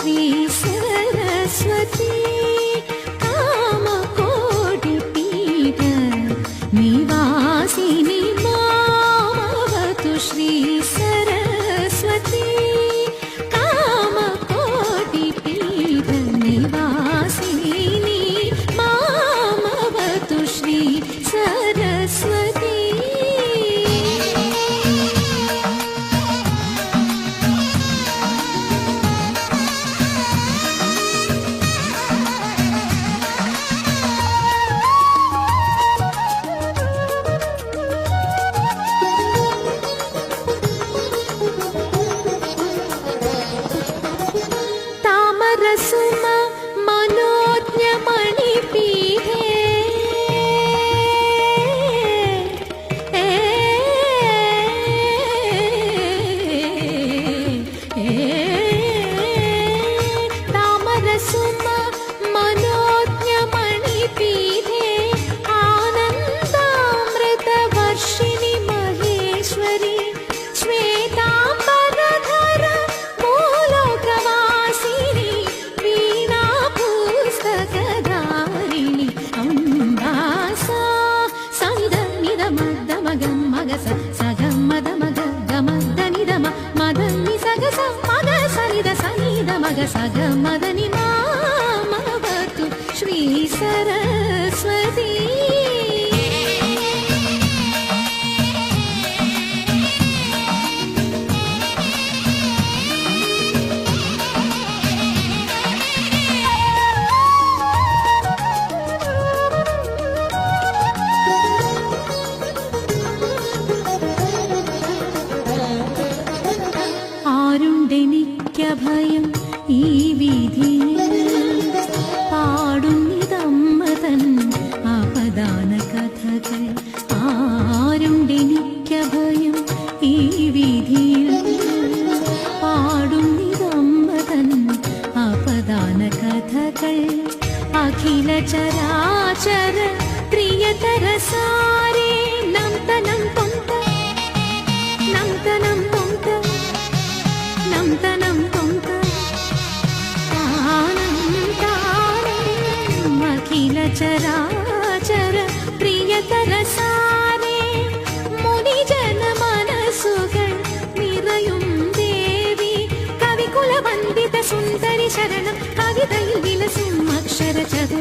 ശ്രീ സരസ്വതി കാമകോടി പീഠ നിവാസിനി മാമവതു ശ്രീ സരസ്വതി കാമകോടി പീഠ നിവാസിനി മാമവതു ശ്രീ സരസ്വതി. താമരസുമ മനോജ്ഞമണിപീഠേ താമരസുമ മനോജ്ഞമണിപീഠേ ആനന്ദാമൃതവർഷിണി മഹേശ്വരി ശ്വേതാംബരധര ഭൂലോകവാസിനി വീണാ പുസ്തകധാരിണി അംബാസാ സവിത നിധ മദ മഗ മഗസ സഗ മദ മഗ ഗമദ നിധ മദനി സഗ സ മദ സനിധ സനിധ മഗ സഗ മദനി മാമവതു ശ്രീ സരസ്വതി. ആരുണ്ടെനിക്കഭയം ഈ വീഥിയിൽ പാടുന്നിതമ്മതൻ അപദാന കഥകൾ. ആരുണ്ടെനിക്കഭയം ഈ വീഥിയിൽ പാടുന്നിതമ്മതൻ അപദാന കഥകൾ. അഖില ചരാചര പ്രിയതര സാരേ നം തനം തൊന്ത നം തനം തൊന്ത നം തനം തൊന്ത താനം താനം അഖില ചരാചര പ്രിയതര സാരേ മുനിജന മനസ്സുകൾ നിറയും ദേവി കവികുല വന്ദിത സുന്ദരി ശരണം കവിതയിൽ വിലസും അക്ഷര ചതുര